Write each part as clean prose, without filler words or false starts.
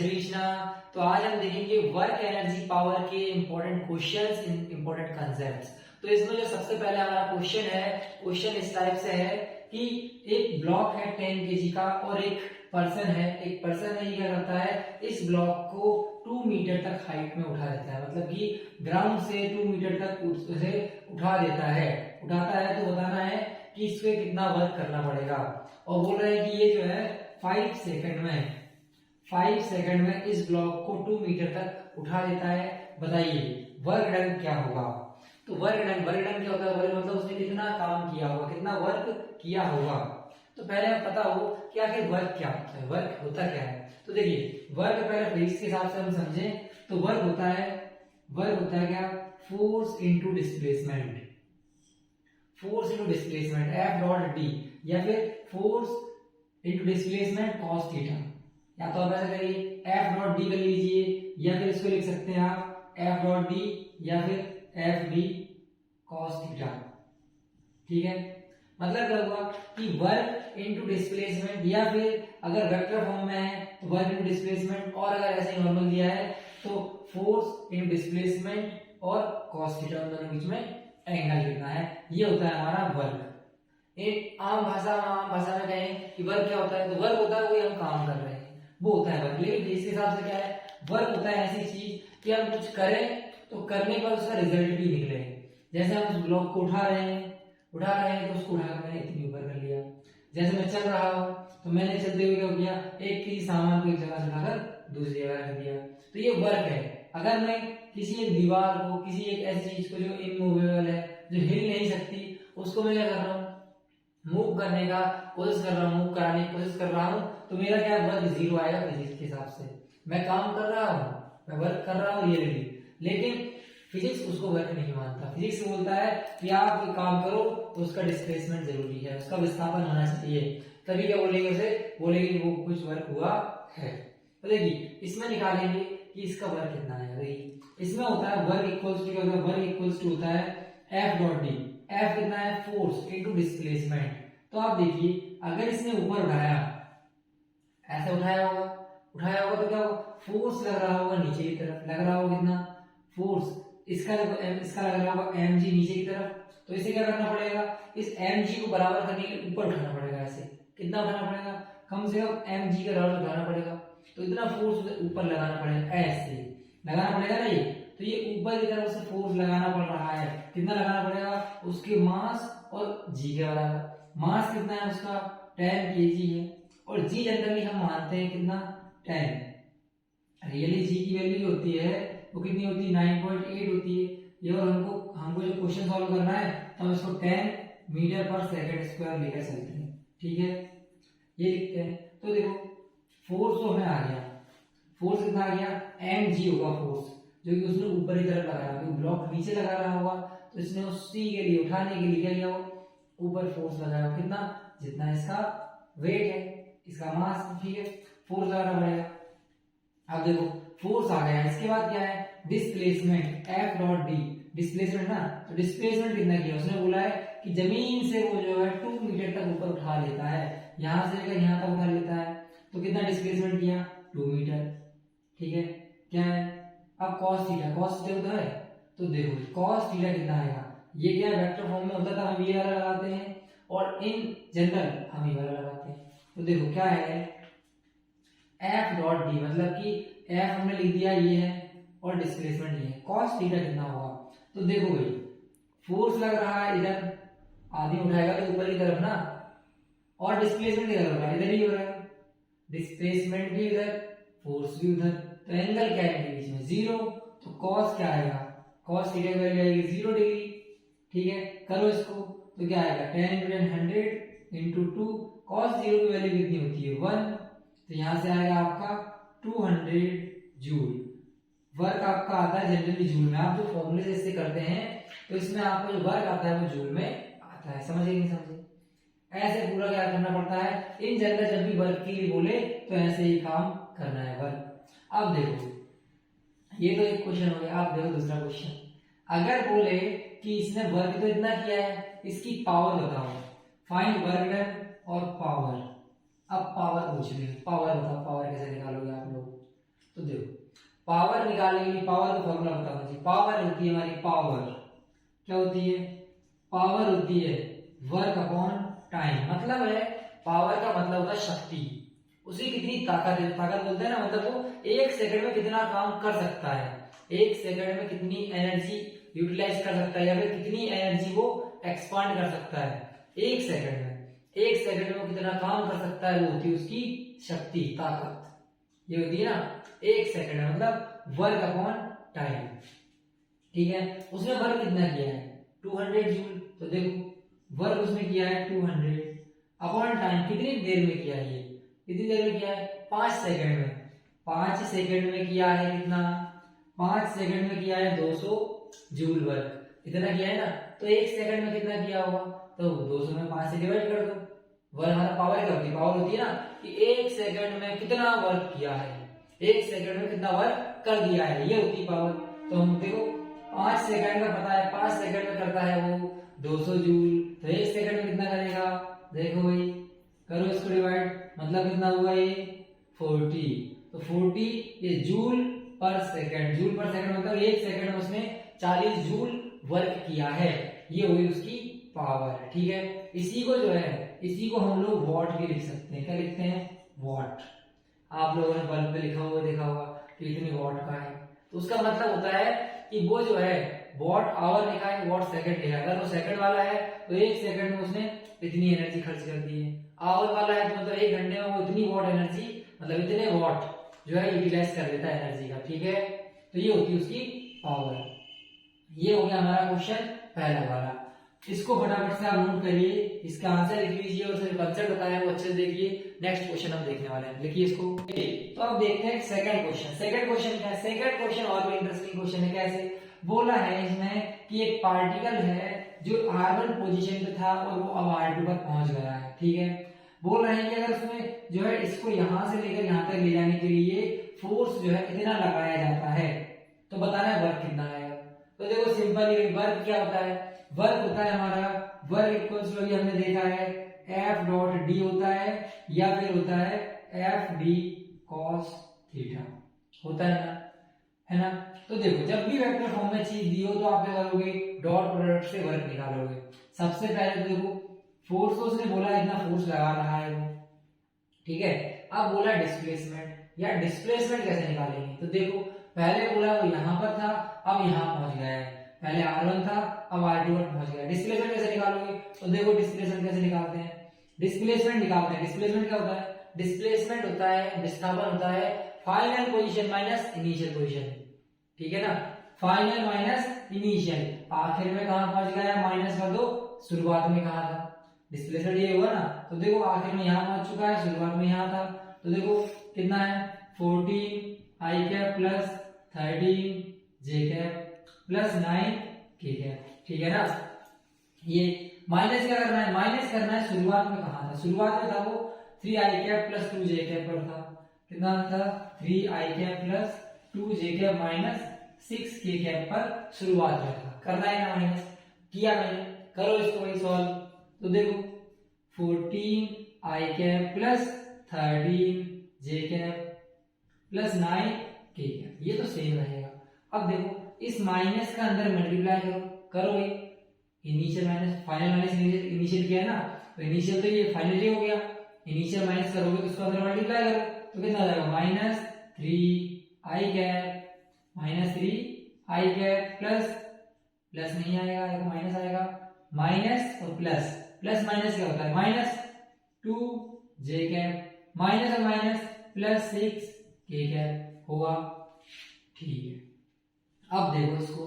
कृष्णा। तो आज हम देखेंगे वर्क एनर्जी पावर के important questions in important concepts. तो इसमें जो सबसे पहले हमारा क्वेश्चन है, क्वेश्चन इस टाइप से है कि एक ब्लॉक है 10 केजी का और एक पर्सन है ये क्या करता है, इस ब्लॉक को 2 मीटर तक हाइट में उठा देता है, मतलब कि ग्राउंड से 2 मीटर तक उसे उठा देता है। उठाता है तो बताना है कि इसमें कितना वर्क करना पड़ेगा। और बोल रहे हैं कि ये जो है 5 सेकंड में इस ब्लॉक को 2 मीटर तक उठा देता है। बताइए वर्क डन क्या होगा। तो वर्क डन क्या होता है, वर्क मतलब उसने कितना काम किया होगा, कितना वर्क किया होगा। तो पहले पता हो कि आखिर वर्क क्या होता है, वर्क होता क्या है। तो देखिए वर्क पहले फिजिक्स के हिसाब से हम समझें तो वर्क होता है क्या, force into displacement, F dot D, या फिर force into displacement cos theta. या तो आप ऐसा करिए एफ डॉट डी कर लीजिए, या फिर इसको लिख सकते हैं आप एफ डॉट डी या फिर एफ डी कॉस थीटा। ठीक है, मतलब क्या हुआ कि वर्क इनटू डिस्प्लेसमेंट, या फिर अगर वेक्टर फॉर्म में है तो वर्क इनटू डिस्प्लेसमेंट, और अगर ऐसे नॉर्मल दिया है तो फोर्स इनटू डिस्प्लेसमेंट और कॉस थीटा, उन दोनों बीच में एंगल कितना है, ये होता है हमारा वर्क। एक आम भाषा में कहें कि वर्क क्या होता है, तो वर्क होता है कोई हम काम कर रहे हैं वो होता है वर्क। लेकिन इसके हिसाब से क्या है, वर्क होता है ऐसी चीज कि हम कुछ करें तो करने पर उसका रिजल्ट भी निकले। जैसे हम उस ब्लॉक को उठा रहे हैं तो उसको उठाकर मैंने इतनी ऊपर कर लिया। जैसे मैं चल रहा हूं तो मैंने चलते हुए क्या किया, एक किसी सामान को एक जगह से उठाकर दूसरी जगह रख दिया, तो ये वर्क है। अगर मैं किसी एक दीवार को, किसी एक ऐसी चीज को जो इमूवेबल है, जो हिल नहीं सकती, उसको मैं क्या कर रहा हूँ, मूव करने का कोशिश कर रहा हूँ, मूव कराने की कोशिश कर रहा हूँ, तो मेरा क्या वर्क जीरो आएगा फिजिक्स के हिसाब से। मैं काम कर रहा हूँ, मैं वर्क कर रहा हूँ रियली, लेकिन फिजिक्स उसको वर्क नहीं मानता। फिजिक्स बोलता है कि आप काम करो तो उसका डिस्प्लेसमेंट जरूरी है, उसका विस्थापन होना चाहिए, तभी क्या बोलेंगे उसे, बोलेंगे कि वो कुछ वर्क हुआ है। तो देखिए इसमें निकालेंगे कि इसका वर्क कितना है। देखिए इसमें होता है वर्क इक्वल्स टू होता है एफ डॉट डी। एफ कितना है, फोर्स इनटू डिस्प्लेसमेंट। तो आप देखिए अगर इसने ऊपर उठाया, ऐसे उठाया होगा तो क्या होगा, फोर्स लग रहा होगा नीचे की तरफ, लग रहा होगा कितना फोर्स, इसका लग रहा होगा एम जी नीचे की तरफ। तो इसे क्या करना पड़ेगा, इस एम जी को बराबर करने के लिए ऊपर उठाना पड़ेगा। ऐसे कितना उठाना पड़ेगा, कम से कम एम जी का बराबर उठाना पड़ेगा। तो इतना फोर्स ऊपर लगाना पड़ेगा, ऐसे लगाना पड़ेगा ना। ये तो ये ऊपर की तरफ से फोर्स लगाना पड़ रहा है, कितना लगाना पड़ेगा, उसके मास और जी के बराबर। मास कितना है उसका 10 केजी है, और जी जनरली हम मानते हैं कितना 10। रियली जी की वैल्यू होती है वो कितनी होती है, 9.8 होती है ये। और हमको जो क्वेश्चन सॉल्व करना है तो हम इसको 10 मीटर पर सेकंड स्क्वायर लेकर चलते हैं। ठीक है, ये लिखते हैं। तो देखो फोर्स तो हमें आ गया, फोर्स कितना आ गया, एम जी होगा फोर्स, जो कि उसने ऊपर की तरफ लगाया, क्योंकि ब्लॉक नीचे लगा रहा होगा तो इसने उसी के लिए उठाने के लिए क्या किया, ऊपर फोर्स लगाया, कितना, जितना इसका वेट है, इसका मास। ठीक है, फोर्स लगाना पड़ेगा। अब देखो फोर्स आ गया, इसके बाद क्या है, displacement F dot D, displacement ना। तो डिस्प्लेसमेंट कितना किया, उसने बोला है कि जमीन से वो जो है 2 मीटर तक ऊपर उठा लेता है, यहां से लेकर यहां तक उठा लेता है। तो कितना डिस्प्लेसमेंट किया, 2 मीटर। ठीक है, क्या है, अब कॉस थीटा उधर है, तो देखो कॉस थीटा कितना आएगा, ये क्या वेक्टर फॉर्म में होता था, हम ये वाला लगाते हैं, और इन जनरल हम ये वाला लगाते हैं। तो देखो क्या है, एफ डॉट डी, मतलब कि एफ हमने लिख दिया ये है और डिस्प्लेसमेंट ये है, कॉस थीटा कितना होगा। तो देखो भाई फोर्स लग रहा है इधर, आधी उठाएगा तो ऊपर की तरफ ना, और डिस्प्लेसमेंट इधर हो रहा है, इधर ही हो रहा है, डिस्प्लेसमेंट भी इधर, फोर्स भी उधर, तो एंगल क्या है इनके बीच में, जीरो। तो कॉस क्या आएगा, कॉस थीटा की वैल्यू आएगी 0 डिग्री। ठीक है, करो इसको, तो क्या आएगा 10 × 100 इंटू 2, कॉस 0 की वैल्यू कितनी होती है 1, तो यहां से आएगा आपका 200 जूल। वर्क आपका आता है जनरली जूल में, आप जो फॉर्मूले से इससे करते हैं तो इसमें आपको जो वर्क आता है वो जूल में आता है। समझे नहीं समझे, ऐसे पूरा क्या करना पड़ता है, इन जनरल जब भी वर्क के लिए बोले तो ऐसे ही काम करना है वर्क। अब देखो ये तो एक क्वेश्चन हो गया, आप देखो दूसरा क्वेश्चन। अगर बोले कि इसने वर्क तो इतना किया है, इसकी पावर बताओ, फाइंड वर्क डन और पावर। अब पावर पूछ रही है, पावर बताओ, पावर कैसे निकालोगे आप लोग। तो देखो पावर निकालने के लिए पावर का फॉर्मूला बताना चाहिए। पावर होती है हमारी, पावर क्या होती है, पावर होती है वर्क अपॉन टाइम। मतलब है पावर का मतलब होता है शक्ति, उसे कितनी ताकत है, ताकत बोलते हैं ना, मतलब वो एक सेकंड में कितना काम कर सकता है, एक सेकंड में कितनी एनर्जी यूटिलाइज कर सकता है, या फिर कितनी एनर्जी वो एक्सपांड कर सकता है एक सेकंड में। एक सेकंड में वो कितना काम कर सकता है, वो होती है उसकी शक्ति, ताकत, ये होती है ना एक सेकंड में, मतलब वर्क अपॉन टाइम। ठीक है, उसने वर्क कितना किया है 200 जूल, तो देखो वर्क उसने किया है 200 अपॉन टाइम, कितनी देर में किया है, ये कितनी देर में किया है 5 सेकंड में। 5 सेकंड में किया है कितना, 5 सेकंड में किया है 200 जूल वर्क, इतना किया है ना। तो एक सेकंड में कितना किया होगा, तो 200 में 5 से डिवाइड कर दो। वर्क हमारा पावर क्या होती है, पावर होती है ना कि एक सेकंड में कितना वर्क किया है, एक सेकंड में कितना वर्क कर दिया है, ये होती है पावर। तो हम देखो 5 सेकंड का पता है, 5 सेकंड में करता है वो 200 जूल, तो एक सेकंड में कितना करेगा, देखो भाई करो इसको डिवाइड, मतलब कितना हुआ ये 40। तो 40 ये जूल पर सेकंड, जूल पर सेकंड मतलब एक सेकंड में उसने 40 जूल वर्क किया है, ये हुई उसकी पावर। ठीक है, इसी को जो है, इसी को हम लोग वॉट भी लिख सकते हैं। क्या लिखते हैं, वॉट। आप लोगों ने बल्ब पे लिखा हुआ देखा होगा कि इतनी वॉट का है, तो उसका मतलब होता है कि वो जो है वॉट आवर लिखा है, वॉट सेकंड लिखा है। अगर वो सेकंड वाला है तो एक सेकंड में उसने इतनी एनर्जी खर्च कर दी है, आवर वाला है तो मतलब एक घंटे में वो इतनी वॉट एनर्जी, मतलब इतने वॉट जो है यूटिलाइज कर लेता है एनर्जी का। ठीक है, तो ये होती है उसकी पावर। ये हो गया हमारा क्वेश्चन पहला वाला। इसको फटाफट से आप नोट करिए, इसका आंसर लिख लीजिए और उसमें कंसेप्ट बताया वो अच्छे से देखिए। नेक्स्ट क्वेश्चन हम देखने वाले हैं, लिखिए इसको। तो अब देखते हैं सेकंड क्वेश्चन। सेकंड क्वेश्चन क्या है, सेकंड क्वेश्चन और भी इंटरेस्टिंग क्वेश्चन है। कैसे बोला है इसमें कि एक पार्टिकल है जो R1 पोजीशन पे था और वो अब R2 पर पहुंच गया है। ठीक है, बोल रहे हैं कि अगर उसमें जो है इसको यहां से लेकर यहां तक ले जाने के लिए फोर्स जो है इतना लगाया जाता है, तो बताना है वर्क कितना आएगा। तो देखो सिंपल ही, वर्क क्या होता है, वर्क होता है हमारा, वर्क इक्वल्स टू हमने देखा है एफ डॉट डी होता है, या फिर होता है एफ डी कॉस थीटा, होता है ना। तो देखो जब भी वेक्टर फॉर्म में चीज दी हो तो आप क्या करोगे, डॉट प्रोडक्ट से वर्क निकालोगे। सबसे पहले तो देखो फोर्स, तो उसने बोला इतना फोर्स लगा रहा है वो, ठीक है। अब बोला डिस्प्लेसमेंट, या डिस्प्लेसमेंट कैसे निकालेंगे, तो देखो पहले बोला वो यहां पर था अब यहां पहुंच गया है, पहले R1 था अब R2 पर पहुंच गया। डिस्प्लेसमेंट कैसे निकालोगे, तो देखो डिस्प्लेसमेंट कैसे निकालते हैं, डिस्प्लेसमेंट निकालते हैं। डिस्प्लेसमेंट क्या होता है, डिस्प्लेसमेंट होता है, विस्थापन होता है final position minus initial position. ठीक है ना, फाइनल माइनस इनिशियल, आखिर में कहां पहुंच गया, माइनस कर दो शुरुआत में कहां था, डिस्प्लेसमेंट ये हुआ ना। तो देखो आखिर में यहां पहुंच चुका है, शुरुआत में यहां था, तो देखो कितना है 14 आई कैप प्लस 13 जे कैप प्लस 9 के कैप। ठीक है ना, ये माइनस क्या करना है, माइनस करना है शुरुआत में कहां था, शुरुआत में था वो 3 आई कैप प्लस 2 जे कैप पर था, कितना था 3 आई कैप प्लस 2 जे कैप माइनस 6 के कैप पर शुरुआत में था, करना है ना माइनस, किया मैंने। करो इसको भाई सॉल्व, तो देखो 14 आई कैप प्लस 13 जे कैप प्लस 9 के कैप, ये तो सेम रहेगा। अब देखो इस माइनस का अंदर मल्टीप्लाई करो, करो भाई, initial minus final minus initial किया है ना, तो इनिशियल तो ये फाइनल ही हो गया, इनिशियल माइनस करोगे तो उसको अंदर मल्टीप्लाई करो, तो कितना आ जाएगा माइनस 3 आई कैप माइनस 3 आई कैप प्लस, प्लस नहीं आएगा, माइनस आएगा, माइनस और प्लस, प्लस माइनस क्या होता है माइनस 2 जे कैप माइनस और माइनस प्लस 6 के कैप होगा। ठीक है, अब देखो इसको,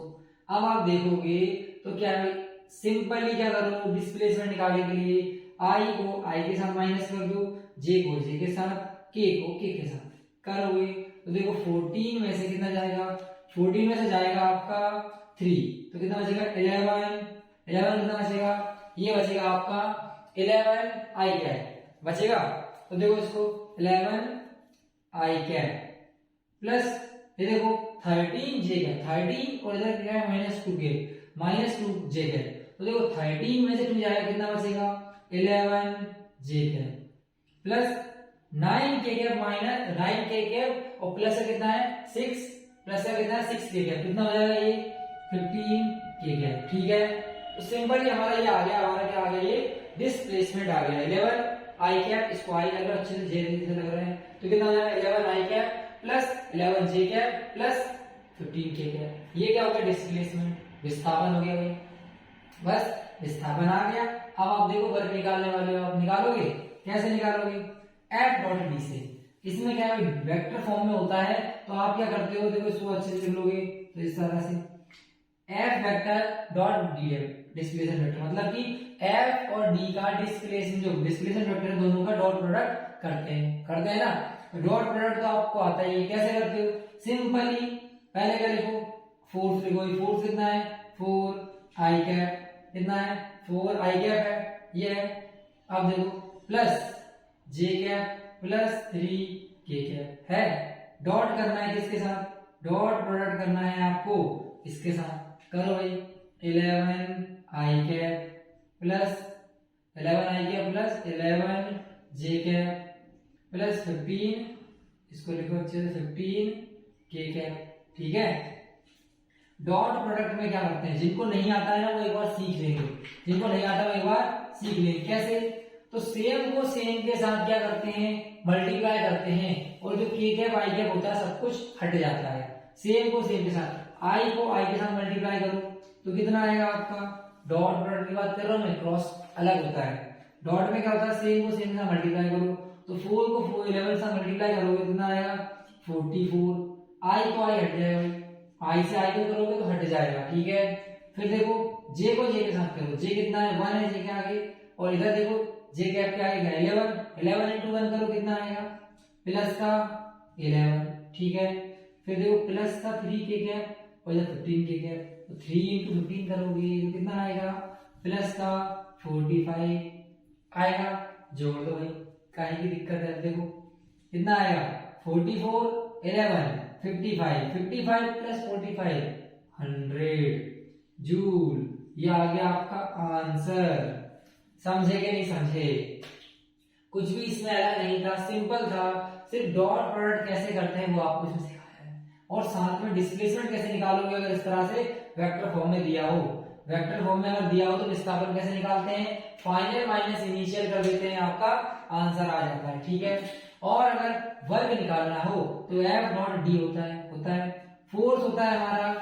अब आप देखोगे तो क्या है, सिंपली क्या करो, डिस्प्लेसमेंट निकालने के लिए आई को आई के साथ माइनस कर दो, जे को जे के साथ, के को के के साथ करोगे, तो देखो 14 में से कितना जाएगा, 14 में से जाएगा आपका 3, तो कितना बचेगा 11 कितना बचेगा, ये बचेगा आपका 11 आई कैप बचेगा। तो देखो इसको 11 आई कैप प्लस ये देखो 13 जे कैप, 13 और इधर क्या है -2 कैप, -2 जे कैप, तो देखो 13 में से 2 जाएगा कितना बचेगा 11 जे कैप प्लस 9 के कैप माइनस 9 के कैप और प्लस का कितना है 6, प्लस का कितना है 6 के कैप, कितना हो जाएगा ये 15 के कैप। ठीक है, तो सिंपली हमारा ये आ गया, हमारा क्या आ गया, ये डिस्प्लेसमेंट आ गया 11 आई कैप। इसको आई अगर अच्छे से जेल से लग रहे हैं तो कितना हो जाएगा 11 आई कैप प्लस 11 जे कैप प्लस 15 के कैप। ये क्या हो गया डिस्प्लेसमेंट, विस्थापन हो गया भाई, बस विस्थापन आ गया। अब आप देखो वर्क निकालने वाले हो, आप निकालोगे कैसे निकालोगे, एफ डॉट डी से। इसमें क्या है वेक्टर फॉर्म में होता है, तो आप क्या करते हो, देखो इसको अच्छे से लिख लोगे तो इस तरह से F vector dot D F displacement vector, मतलब कि एफ और डी का डिस्प्लेसमेंट, जो डिस्प्लेसमेंट वेक्टर दोनों का डॉट प्रोडक्ट करते हैं ना। डॉट प्रोडक्ट तो आपको आता ही है, कैसे करते हो, सिंपली पहले क्या लिखो, फोर्स लिखो, फोर्स कितना है 4 आई कैप, कितना है 4 आई कैप है ये है। अब देखो प्लस जे कैप प्लस 3 के कैप है, डॉट करना है किसके साथ, डॉट प्रोडक्ट करना है आपको इसके साथ, करो भाई 11 आई कैप प्लस 11 आई कैप प्लस 11 जे कैप प्लस 15, इसको लिखो अच्छे से 15 के कैप। ठीक है, डॉट प्रोडक्ट में क्या करते हैं, जिनको नहीं आता है ना वो एक बार सीख लेंगे, जिनको नहीं आता वो एक बार सीख लेंगे। कैसे, तो सेम को सेम के साथ क्या करते हैं मल्टीप्लाई करते हैं, और जो के कैप आई कैप होता है सब कुछ हट जाता है। सेम को सेम के साथ आई को आई के साथ मल्टीप्लाई करो तो कितना आएगा आपका, डॉट प्रोडक्ट की बात कर रहा हूं मैं, क्रॉस अलग होता है, डॉट में क्या होता है सेम को सेम के साथ मल्टीप्लाई करो, तो 4 को 11 से मल्टीप्लाई करोगे कितना आएगा 44, आई को आई हट जाएगा, आई से आई को करोगे तो हट जाएगा। ठीक है, फिर देखो जे को जे के साथ करो, जे कितना है 1 है जे के आगे, और इधर देखो जे कैप के आगे 11 इंटू 1 करो कितना आएगा प्लस का 11। ठीक है, फिर देखो प्लस का 3 के कैप और इधर 15 के कैप, तो 3 इंटू 15 करोगे तो कितना आएगा प्लस का 45 आएगा, जोड़ दो भाई काहे की दिक्कत है। देखो कितना आएगा 44 11 55 प्लस 45 100 जूल, ये आ गया आपका आंसर। समझे कि नहीं समझे, कुछ भी इसमें अलग नहीं था, सिंपल था, सिर्फ डॉट प्रोडक्ट कैसे करते हैं वो आपको इसमें सिखाया है, और साथ में डिस्प्लेसमेंट कैसे निकालोगे अगर इस तरह से वेक्टर फॉर्म में दिया हो, वेक्टर फॉर्म में अगर दिया हो तो विस्थापन कैसे निकालते हैं, फाइनल माइनस इनिशियल कर देते हैं, आपका आंसर आ जाता है। ठीक है, और अगर वर्ग निकालना हो तो एफ डॉट डी होता है, फोर्स होता है हमारा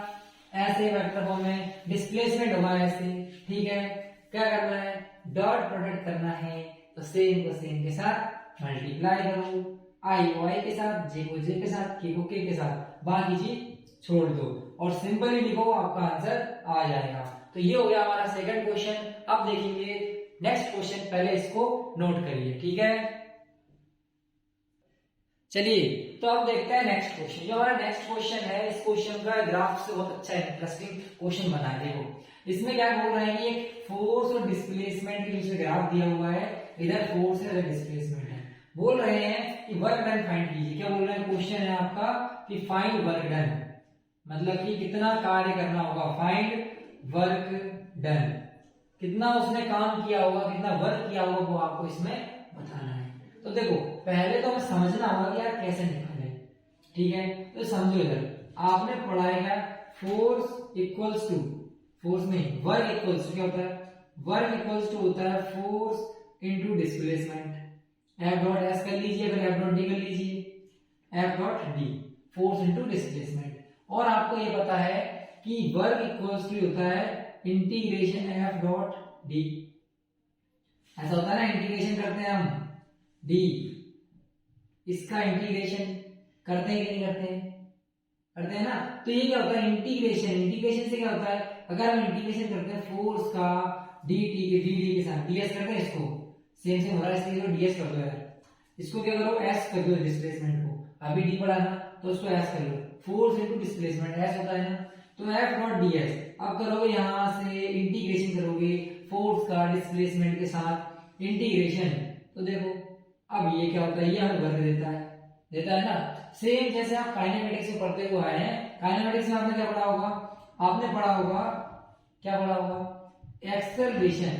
ऐसे वेक्टर फॉर्म में, डिस्प्लेसमेंट होगा ऐसे। ठीक है, क्या करना है डॉट प्रोडक्ट करना है, तो सेम को सेम के साथ मल्टीप्लाई करो, आई को आई के साथ, जे को जे के साथ, के को के साथ, बाकी चीज छोड़ दो और सिंपली लिखो, आपका आंसर आ जाएगा। तो ये हो गया हमारा सेकंड क्वेश्चन। अब देखेंगे नेक्स्ट क्वेश्चन, पहले इसको नोट करिए। ठीक है, चलिए तो अब देखते हैं नेक्स्ट क्वेश्चन। जो हमारा नेक्स्ट क्वेश्चन है, इस क्वेश्चन का ग्राफ से बहुत अच्छा इंटरेस्टिंग क्वेश्चन बना है। देखो इसमें क्या बोल रहे हैं कि एक फोर्स और डिस्प्लेसमेंट के बीच में ग्राफ दिया हुआ है, इधर फोर्स है इधर डिस्प्लेसमेंट है, बोल रहे हैं कि वर्क डन फाइंड कीजिए। क्या बोल रहे हैं, क्वेश्चन है आपका कि फाइंड वर्क डन, मतलब कि कितना कार्य करना होगा, फाइंड वर्क डन, कितना उसने काम किया होगा, कितना वर्क किया होगा वो आपको इसमें बताना है। तो देखो पहले तो हमें समझना होगा कि यार कैसे निकाले। ठीक है, तो समझो इधर आपने पढ़ा है फोर्स इक्वल्स टू, फोर्स नहीं वर्क इक्वल्स टू क्या होता है, वर्क इक्वल्स टू होता है force into displacement, F dot S कर लीजिए, फिर एफ डॉट डी कर लीजिए, F dot D force into displacement. और आपको ये पता है कि वर्क इक्वल्स टू होता है इंटीग्रेशन एफ डॉट डी, ऐसा होता है ना, इंटीग्रेशन करते हैं हम डी, इसका इंटीग्रेशन करते हैं कि नहीं करते हैं, करते हैं ना। तो ये क्या होता है इंटीग्रेशन, इंटीग्रेशन से क्या होता है, अगर हम इंटीग्रेशन करते हैं फोर्स का डी टी के डी के साथ, डीएस करते हैं, इसको सेम सेम हो रहा है इसलिए डीएस कर दो यार, इसको क्या करो एस कर दो डिस्प्लेसमेंट को, अभी डी पढ़ा ना तो उसको एस कर लो, फोर्स इनटू डिस्प्लेसमेंट एस होता है ना, तो एफ डॉट डीएस। अब करोगे यहां से इंटीग्रेशन करोगे फोर्स का डिस्प्लेसमेंट के साथ इंटीग्रेशन, तो देखो अब ये क्या होता है, ये हमें वर्ग देता है ना, सेम जैसे आप काइनेमेटिक्स में पढ़ते हुए आए हैं। काइनेमेटिक्स में आपने क्या पढ़ा होगा, आपने पढ़ा होगा क्या पढ़ा होगा, एक्सेलरेशन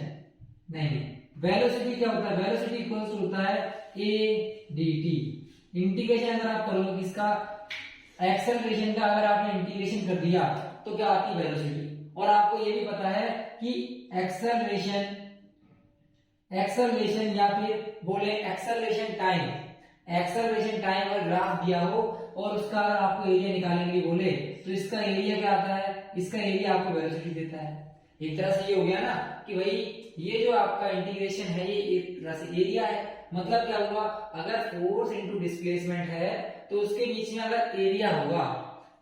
नहीं, वेलोसिटी क्या होता है, वेलोसिटी इक्वल्स होता है ए dt। इंटीग्रेशन अगर आप करोगे किसका, एक्सेलरेशन का, अगर आपने इंटीग्रेशन कर दिया तो क्या आती है वेलोसिटी। और आपको ये भी पता है कि एक्सेलरेशन या फिर बोले एक्सेलरेशन टाइम, अगर ग्राफ दिया हो और उसका अगर आपको एरिया निकालने के लिए बोले तो इसका एरिया क्या आता है, इसका एरिया आपको वेलोसिटी देता है। एक तरह से ये हो गया ना कि भाई ये जो आपका इंटीग्रेशन है ये एक तरह से एरिया है। मतलब क्या हुआ, अगर फोर्स इनटू डिस्प्लेसमेंट है तो उसके बीच में अगर एरिया होगा,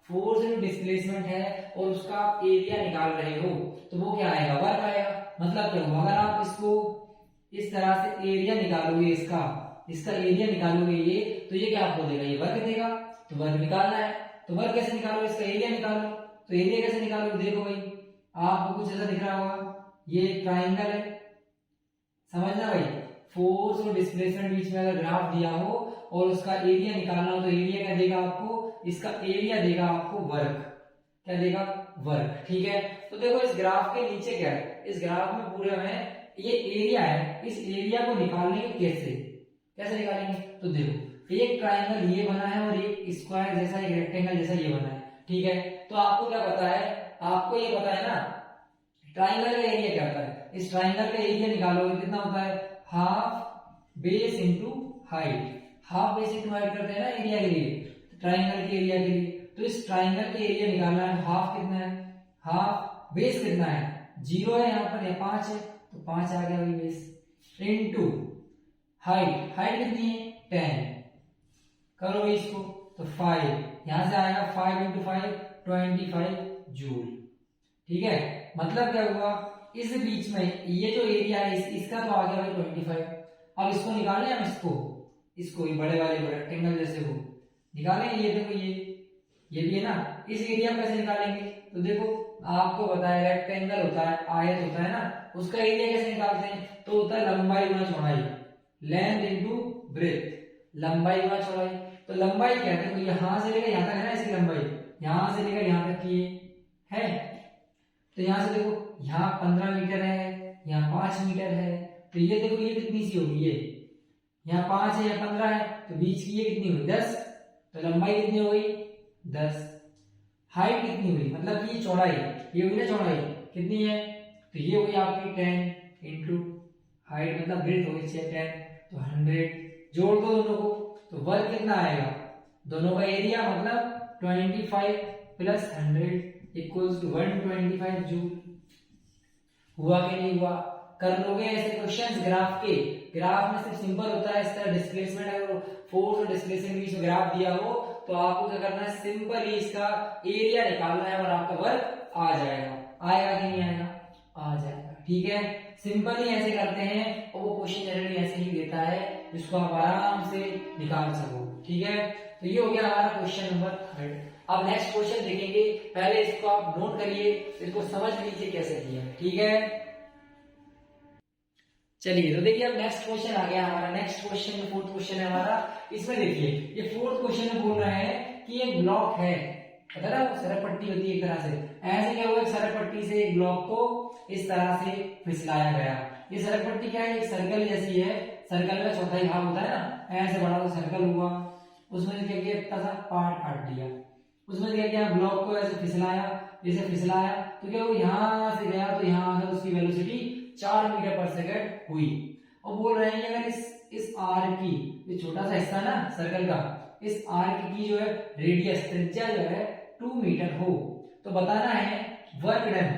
फोर्स इनटू डिस्प्लेसमेंट है और उसका आप एरिया निकाल रहे हो तो वो क्या आएगा, वर्क आएगा। मतलब क्या हुआ, अगर आप इसको इस तरह से एरिया निकालोगे, इसका एरिया निकालोगे ये, तो ये क्या आपको देगा, ये वर्क देगा। तो वर्क निकालना है तो वर्क कैसे निकालो, इसका एरिया निकालो। तो एरिया कैसे निकालो, देखो भाई आपको कुछ ऐसा दिख रहा होगा, ये ट्राइंगल है, समझना भाई। फोर्स और डिस्प्लेसमेंट बीच में अगर ग्राफ दिया हो और उसका एरिया निकालना हो तो एरिया क्या देगा आपको, इसका एरिया देगा आपको वर्क। क्या देगा, वर्क। ठीक है, तो देखो इस ग्राफ के नीचे क्या है, इस ग्राफ में पूरे में ये एरिया है, इस एरिया को निकालेंगे कैसे निकालेंगे, तो देखो एक ट्राइंगल ये बना है और एक स्क्वायर जैसा, एक रेक्टेंगल जैसा ये बना है। ठीक है, तो आपको क्या पता है, आपको ये पता है ना ट्राइंगल का एरिया क्या होता है। इस ट्राइंगल का एरिया निकालोगे कितना होता है, half base into height. Half base into height करते हैं ना एरिया के लिए, ट्राइंगल के एरिया के लिए। तो इस ट्राइंगल के एरिया निकालना है, हाफ कितना है, हाफ बेस कितना है, 0 है यहाँ पर, या 5 है तो 5 आ गया वही बेस, इनटू हाइट कितनी है 10, करो इसको तो 5, यहां से आएगा 5 इंटू 5 25 जूल। ठीक है, मतलब क्या हुआ, इस बीच में ये जो एरिया है इसका तो आ गया भाई 25। अब इसको निकालें हम, इसको ये बड़े वाले को रेक्टेंगल जैसे वो निकालेंगे। ये देखो ये भी है ना, इस एरिया में कैसे निकालेंगे, तो देखो आपको बताया रेक्टेंगल होता है, आयत होता है ना, उसका एरिया कैसे निकालते हैं, तो होता है लंबाई गुना चौड़ाई, लेंथ इनटू ब्रेथ, लंबाई गुना चौड़ाई। तो लंबाई क्या है, तो यहां से लेकर यहां तक है ना, इसकी लंबाई यहां से लेकर यहां तक की है। तो यहां से देखो यहाँ 15 मीटर है, यहाँ 5 मीटर है, तो ये देखो ये कितनी सी होगी, ये यहाँ 5 है या 15 है, तो बीच की ये कितनी हुई 10, तो लंबाई कितनी हो गई 10। हाइट कितनी हुई, मतलब ये चौड़ाई, ये हुई ना चौड़ाई कितनी है, तो ये हुई आपकी 10 इंटू हाइट, मतलब ब्रेथ हो गई 10, तो 100। जोड़ दो दोनों को तो वर्क कितना आएगा, दोनों का एरिया मतलब 25 प्लस 100 इक्वल्स टू 125 जूल। हुआ कि नहीं हुआ, कर लोगे ऐसे क्वेश्चंस ग्राफ के। ग्राफ में सिर्फ सिंपल होता है, इस तरह डिस्प्लेसमेंट, अगर फोर्स और डिस्प्लेसमेंट के बीच में ग्राफ दिया हो तो आपको क्या करना है, सिंपल ही इसका एरिया निकालना है और आपका वर्क आ जाएगा। आएगा कि नहीं आएगा, आ जाएगा। ठीक है, सिंपल ही ऐसे करते हैं और वो क्वेश्चन जनरली ऐसे ही देता है जिसको आप आराम से निकाल सको। ठीक है, तो ये हो गया हमारा क्वेश्चन नंबर 3। अब नेक्स्ट क्वेश्चन देखेंगे, पहले इसको आप नोट करिए, इसको समझ लीजिए कैसे किया। ठीक है, चलिए तो देखिए अब नेक्स्ट क्वेश्चन आ गया हमारा। नेक्स्ट क्वेश्चन जो 4th क्वेश्चन है हमारा, इसमें देखिए ये 4th क्वेश्चन में बोल रहा है कि एक ब्लॉक है, पता ना वो सरक पट्टी होती है एक तरह से, ऐसे क्या हुआ, एक सरक पट्टी से एक ब्लॉक को इस तरह से फिसलाया गया। ये सरक पट्टी क्या है, एक सर्कल जैसी है, सर्कल का चौथाई भाग होता है ना, ऐसे बड़ा सा सर्कल हुआ, उसमें से क्या किया, इतना सा पार्ट काट दिया, उसमें से क्या किया, ब्लॉक को ऐसे फिसलाया, जैसे फिसलाया तो क्या वो यहां से गया तो यहां आकर उसकी वेलोसिटी 4 मीटर पर सेकंड हुई। और बोल रहे हैं कि अगर इस आर्क की, ये छोटा सा हिस्सा ना सर्कल का, इस आर्क की जो है रेडियस, त्रिज्या जो है 2 मीटर हो तो बताना है वर्क डन।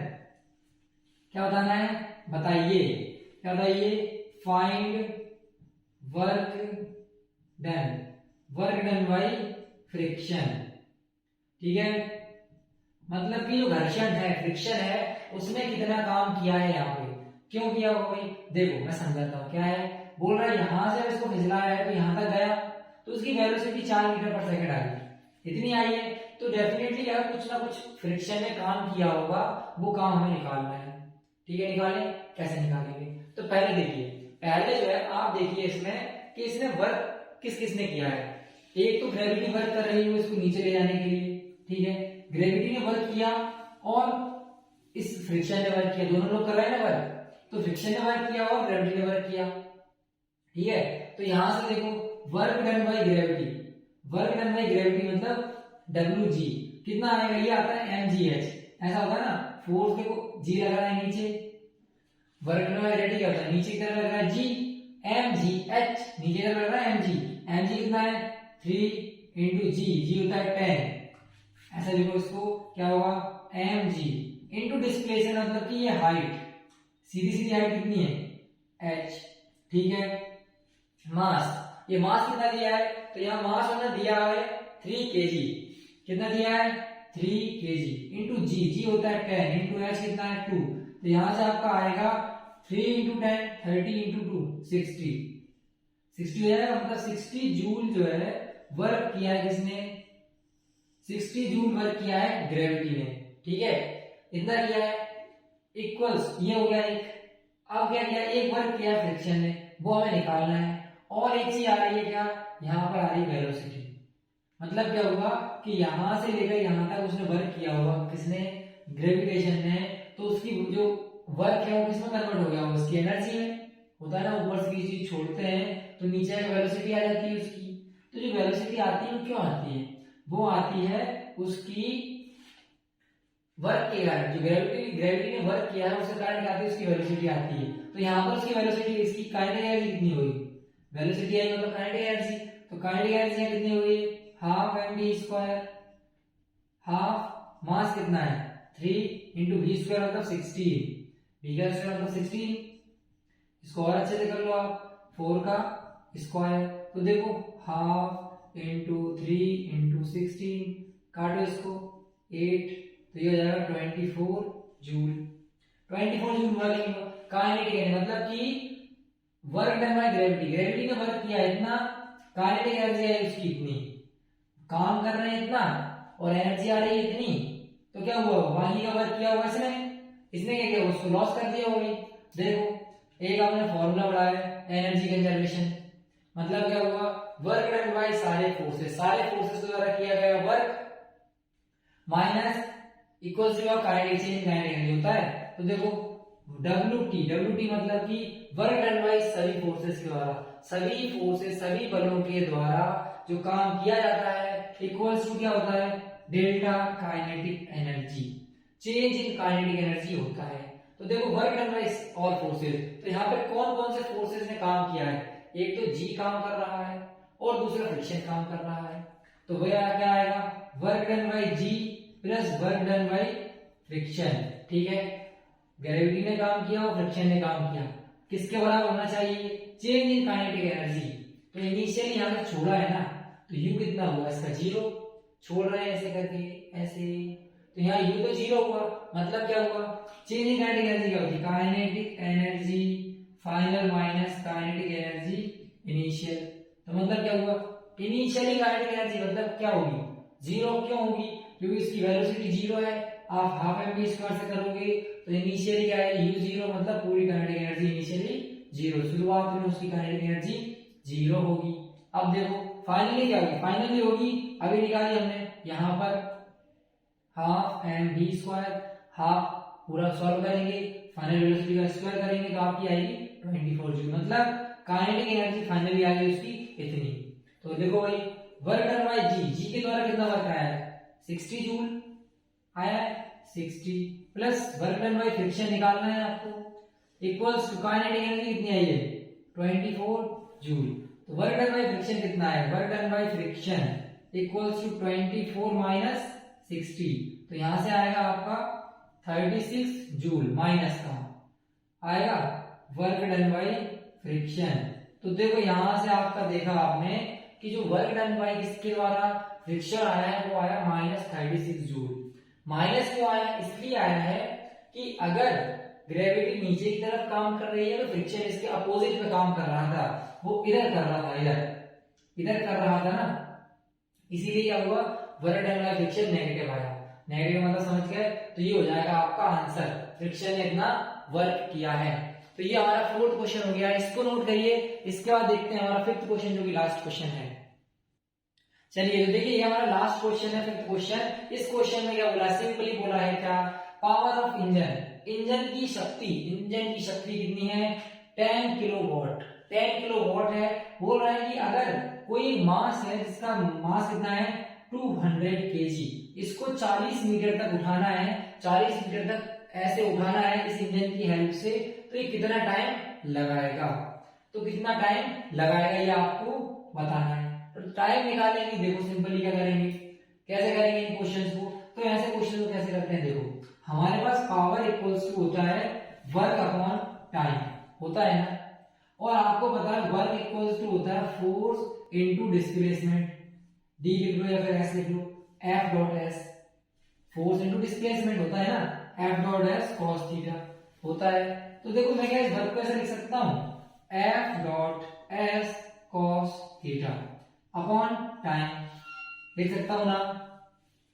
क्या बताना है, बताइए, क्या बताइए, find work done by friction. ठीक है, मतलब कि जो घर्षण है, फ्रिक्शन है, उसने कितना काम किया है यहाँ पे, क्यों किया होगा भाई, देखो मैं समझाता हूँ। क्या है, बोल रहा है यहां से इसको फिसलाया है तो यहां तक गया तो उसकी वेलोसिटी 4 मीटर पर सेकंड आई, इतनी आई है, तो डेफिनेटली यार कुछ ना कुछ फ्रिक्शन ने काम किया होगा, वो काम हमें निकालना है। ठीक है, निकालें, कैसे निकालेंगे, तो पहले देखिए, पहले जो है आप देखिए इसमें कि इसने वर्क किस किसने किया है। एक तो ग्रेविटी वर्क कर रही है इसको नीचे ले जाने के लिए, ठीक है, ग्रेविटी ने वर्क किया और इस फ्रिक्शन ने वर्क किया, दोनों लोग कर रहे हैं ना वर्क, तो फ्रिक्शन ने वर्क किया और ग्रेविटी ने वर्क किया। ठीक है, तो यहां से देखो work done by gravity, work done by gravity मतलब WG कितना आएगा, ये आता है mgh, ऐसा होता है ना, फोर्स देखो G लग रहा है नीचे, वर्क डन बाय ग्रेविटी क्या होता है, नीचे की तरफ लग रहा है G, mgh नीचे की तरफ लग रहा है mg कितना है 3 इंटू G होता है 10, ऐसा लिखो इसको, क्या होगा mg इंटू डिस्प्लेसमेंट मतलब कि ये हाइट, सीधी सीधी हाइट कितनी है h, ठीक है। मास, ये मास कितना दिया है, तो यहाँ मास हमने दिया है 3 kg, कितना दिया है 3 kg इंटू जी होता है 10 इंटू एच कितना है 2, तो यहां से आपका आएगा 3 इंटू 10 30 इंटू 2 60 हो जाएगा, मतलब 60 जूल जो है वर्क किया है किसने, 60 जूल वर्क किया है ग्रेविटी ने, ठीक है, इतना किया है, इक्वल्स ये हो गया एक। अब क्या किया, एक वर्क किया है फ्रिक्शन ने, वो हमें निकालना है, और एक चीज आ रही है क्या, यहाँ पर आ रही है वेलोसिटी, मतलब क्या होगा कि यहां से लेकर यहां तक उसने वर्क किया होगा किसने, ग्रेविटेशन ने, तो उसकी जो वर्क है वो किसमें कन्वर्ट हो गया होगा, उसकी एनर्जी में, होता है ना, ऊपर से किसी चीज छोड़ते हैं तो नीचे वेलोसिटी आ जाती है उसकी, तो जो वेलोसिटी आती है वो क्यों आती है, वो आती है उसकी वर्क के कारण, जो ग्रेविटी ने वर्क किया है उसके कारण क्या आती है, उसकी वेलोसिटी आती है, तो यहाँ पर उसकी वेलोसिटी, इसकी काइनेटिक एनर्जी कितनी हुई, वेलोसिटी आई मतलब काइनेटिक एनर्जी, तो काइनेटिक एनर्जी कितनी हुई, हाफ mv स्क्वायर, हाफ मास कितना है 3 इंटू v स्क्वायर मतलब 16, v का स्क्वायर मतलब 16, इसको और अच्छे से कर लो आप, 4 का स्क्वायर, तो देखो हाफ इंटू 3 इंटू 16, काटो इसको 8, तो ये हो जाएगा 24 joule, 24 joule work kinetic energy, मतलब कि work done by gravity, gravity ने वर्क किया इतना, काइनेटिक एनर्जी है उसकी इतनी, काम कर रहे हैं इतना और एनर्जी आ रही है इतनी, तो क्या हुआ, बाकी का वर्क किया होगा इसने क्या किया, उसको लॉस कर दिया होगी। देखो एक आपने फॉर्मूला बढ़ाया है एनर्जी कंजर्वेशन, मतलब क्या हुआ, वर्क डन बाय सारे फोर्सेस के द्वारा किया गया work minus equal to kinetic change kinetic energy होता है, तो देखो WT मतलब कि वर्क डन बाय सभी फोर्सेस के द्वारा, सभी फोर्सेस सभी बलों के द्वारा जो काम किया जाता है इक्वल्स टू क्या होता है, delta kinetic energy, change in kinetic energy होता है। तो देखो work done bye all forces, तो यहाँ पे कौन कौन से फोर्सेस ने काम किया है, एक तो जी काम कर रहा है और दूसरा फ्रिक्शन काम कर रहा है, तो वह क्या आएगा, work done by g plus work done by friction, ठीक है, ग्रेविटी ने काम किया और फ्रिक्शन ने काम किया, किसके बराबर होना चाहिए, चेंज इन काइनेटिक एनर्जी, तो इनिशियली यहाँ से छोड़ा है ना, तो u कितना हुआ इसका 0, छोड़ रहे हैं ऐसे करके ऐसे, तो यहाँ u तो 0 हुआ, मतलब क्या हुआ, चेंज इन काइनेटिक एनर्जी क्या होगी, kinetic energy final minus kinetic energy initial, तो मतलब क्या हुआ, इनिशियली काइनेटिक एनर्जी मतलब क्या होगी 0, क्यों होगी, क्योंकि इसकी वेलोसिटी 0 है, आप हाफ mv स्क्वायर से करोगे तो इनिशियली क्या है u 0, मतलब पूरी काइनेटिक एनर्जी इनिशियली 0, शुरुआत में उसकी काइनेटिक एनर्जी 0 होगी। अब देखो फाइनली क्या होगी, फाइनली होगी अभी निकाली हमने, यहाँ पर हाफ mv स्क्वायर, हाफ पूरा सॉल्व करेंगे, फाइनल वेलोसिटी का स्क्वायर करेंगे तो आपकी आएगी 24 जूल, मतलब काइनेटिक एनर्जी फाइनली आ गई उसकी इतनी। तो देखो भाई वर्क डन बाय जी के द्वारा कितना वर्क आया है 60 जूल आया है, 60 plus work done by friction निकालना है आपको, इक्वल्स टू काइनेटिक एनर्जी कितनी आई है 24 जूल, तो वर्क डन बाय फ्रिक्शन कितना है, work done by friction equals to 24 minus 60, तो यहां से आएगा आपका 36 जूल, माइनस का आएगा वर्क डन बाय फ्रिक्शन। तो देखो यहां से आपका देखा आपने कि जो वर्क डन बाय किसके द्वारा फ्रिक्शन आया है वो आया माइनस 36 जूल। माइनस क्यों आया, इसलिए आया है कि अगर ग्रेविटी नीचे की तरफ काम कर रही है तो फ्रिक्शन इसके अपोजिट में काम कर रहा था, वो इधर कर रहा था, इधर कर रहा था ना, इसीलिए क्या हुआ work done by friction negative आया। नेगेटिव मतलब समझ गए, तो ये हो जाएगा आपका आंसर, फ्रिक्शन ने इतना वर्क किया है। तो ये हमारा फोर्थ क्वेश्चन हो गया, इसको नोट करिए। इसके बाद देखते हैं हमारा फिफ्थ क्वेश्चन जो कि लास्ट क्वेश्चन है। चलिए तो देखिए ये हमारा लास्ट क्वेश्चन है, फिफ्थ क्वेश्चन। इस क्वेश्चन में क्या बोला, सिंपली बोला है क्या, पावर ऑफ इंजन, इंजन की शक्ति कितनी है 10 किलोवाट, 10 किलोवाट है बोल रहा है कि अगर कोई मास है जिसका मास कितना है 200 kg, इसको 40 मीटर तक उठाना है, 40 मीटर तक ऐसे उठाना है इस इंजन की हेल्प से, तो ये कितना टाइम लगाएगा, तो कितना टाइम लगाएगा ये आपको बताना है। तो टाइम निकालेंगे, देखो सिंपली क्या करेंगे, कैसे करेंगे इन क्वेश्चंस को, तो ऐसे क्वेश्चन को कैसे करते हैं, देखो हमारे पास पावर इक्वल्स टू होता है वर्क अपॉन टाइम होता है ना, और आपको पता है वर्क इक्वल्स टू होता है फोर्स इनटू डिस्प्लेसमेंट, डी लिख लो या फिर एस लिख लो, F dot S, force into displacement होता है ना, F dot S cos theta होता है। तो देखो मैं क्या इस वर्क को ऐसे लिख सकता हूं, F dot S cos theta upon time लिख सकता हूं ना।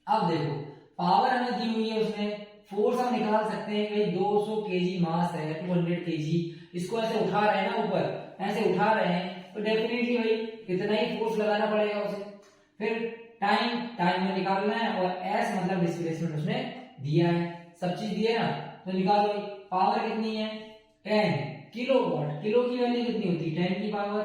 अब देखो पावर हमें दी हुई है, उसमें फोर्स हम निकाल सकते हैं कि 200 केजी मास है, 200 केजी, इसको ऐसे उठा रहे हैं ना ऊपर, ऐसे उठा रहे हैं, तो डेफिनेटली भाई इतना ही फोर्स लगाना पड़ेगा उसे। फिर टाइम में निकालना है, और एस मतलब डिस्प्लेसमेंट उसने दिया है, सब चीज दिया है ना, तो निकालो भाई। पावर कितनी है 10 किलोवाट, किलो की वैल्यू कितनी होती है 10 की पावर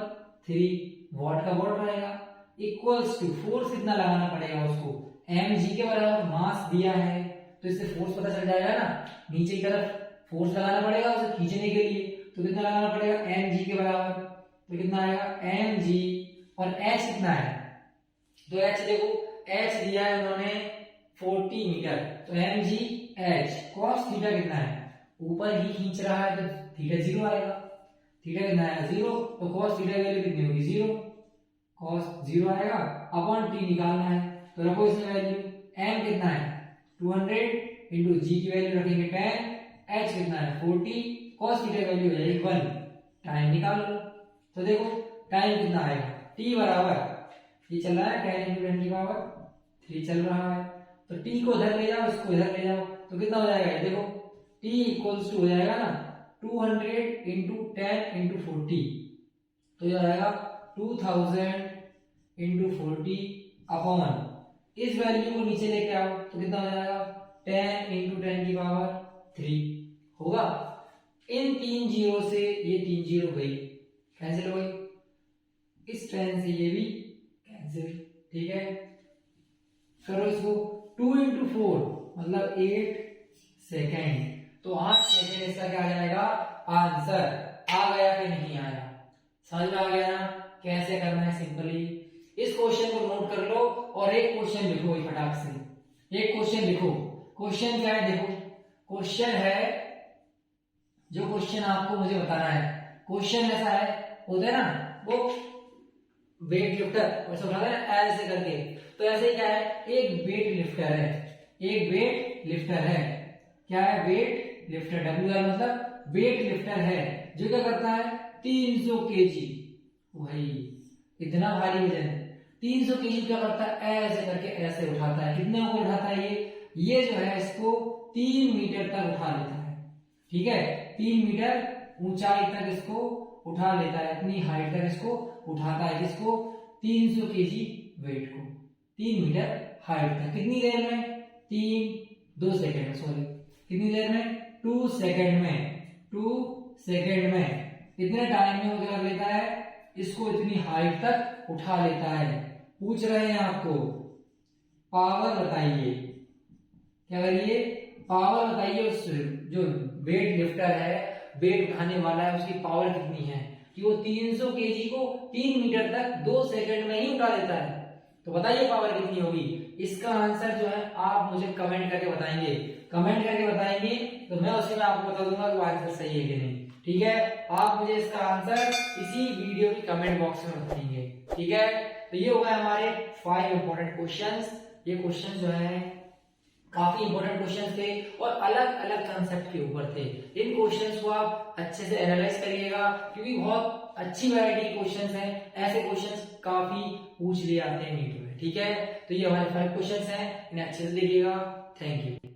3, वाट का वाट रहेगा, इक्वल्स टू फोर्स कितना लगाना पड़ेगा उसको, mg के बराबर मास दिया है, तो इससे फोर्स पता चल जाएगा ना, नीचे की तरफ फोर्स लगाना पड़ेगा उसे खींचने के लिए, तो कितना लगाना पड़ेगा mg के बराबर, तो कितना आएगा mg, और h कितना है, तो h देखो h दिया है उन्होंने 40 मीटर, तो mg h, cos थीटा कितना है, ऊपर ही खींच रहा है तो थीटा 0 आएगा, थीटा कितना आएगा 0, तो cos थीटा की वैल्यू कितनी होगी 0, cos 0 आएगा, अपॉन t निकालना है, तो रखो इसमें वैल्यू, m कितना है 200 इंटू g की वैल्यू रखेंगे 10, h कितना है 40, cos थीटा की वैल्यू है 1, टाइम निकाल लो। तो देखो टाइम कितना आएगा, t बराबर ये चल रहा है 10 इंटू 10 की पावर 3 चल रहा है, तो t को इधर ले जाओ, इसको इधर ले जाओ, तो कितना हो जाएगा, देखो t इक्वल्स टू हो जाएगा ना 200 इंटू 10 इंटू 40, तो ये आएगा 2000 इंटू 40 अपॉन इस वैल्यू को नीचे लेके आओ, तो कितना हो जाएगा 10 इंटू 10 की पावर 3 होगा। इन 3 जीरो से ये 3 जीरो गई, कैंसिल हो गई, इस 10 से ये भी कैंसिल, ठीक है। करो इसको 2 इंटू 4 मतलब 8 सेकेंड, तो 8 सेकेंड इसका क्या आ जाएगा आंसर, आ गया कि नहीं आया, समझ में आ गया ना कैसे करना है, सिंपली इस क्वेश्चन को नोट कर लो, और एक क्वेश्चन लिखो फटाक से, एक क्वेश्चन लिखो। क्वेश्चन क्या है, देखो क्वेश्चन है, जो क्वेश्चन आपको मुझे बताना है, क्वेश्चन ऐसा है, होता है ना वो वेट लिफ्टर वैसे उठाते हैं ना ऐसे करके, तो ऐसे क्या है, एक वेट लिफ्टर है, एक वेट लिफ्टर है, क्या है वेट लिफ्टर, डब्ल्यू मतलब वेट लिफ्टर है, जो क्या करता है 300 केजी, वही इतना भारी वजन 300 केजी क्या करता है, ऐसे करके ऐसे उठाता है, कितने ऊपर उठाता है ये जो है इसको 3 मीटर तक उठा लेता है, ठीक है 3 मीटर ऊंचाई तक इसको उठा लेता है, इतनी हाइट तक इसको उठाता है, जिसको 300 केजी वेट को 3 मीटर हाइट तक, कितनी देर में 2 सेकेंड में, सॉरी कितनी देर में 2 सेकेंड में, 2 सेकेंड में इतने टाइम में वो क्या लेता है, इसको इतनी हाइट तक उठा लेता है। पूछ रहे हैं आपको पावर बताइए, क्या करिए पावर बताइए, उस जो वेट लिफ्टर है, वेट उठाने वाला है, उसकी पावर कितनी है कि वो 300 केजी को 3 मीटर तक 2 सेकंड में ही उठा लेता है, तो बताइए पावर कितनी होगी। इसका आंसर जो है आप मुझे कमेंट करके बताएंगे, कमेंट करके बताएंगे तो मैं उसी में आपको बता दूंगा कि आंसर सही है कि नहीं, ठीक है। आप मुझे इसका आंसर इसी वीडियो की कमेंट बॉक्स में बताएंगे, ठीक है। तो ये हो गए हमारे 5 इंपॉर्टेंट क्वेश्चंस। ये क्वेश्चन जो है काफी इंपॉर्टेंट क्वेश्चंस थे और अलग अलग कंसेप्ट के ऊपर थे। इन क्वेश्चंस को आप अच्छे से एनालाइज करिएगा, क्योंकि बहुत अच्छी वैरायटी क्वेश्चंस हैं, ऐसे क्वेश्चंस काफी पूछ लिए आते हैं नीट में, ठीक है। तो ये हमारे 5 क्वेश्चंस हैं, इन्हें अच्छे से देखिएगा। Thank you.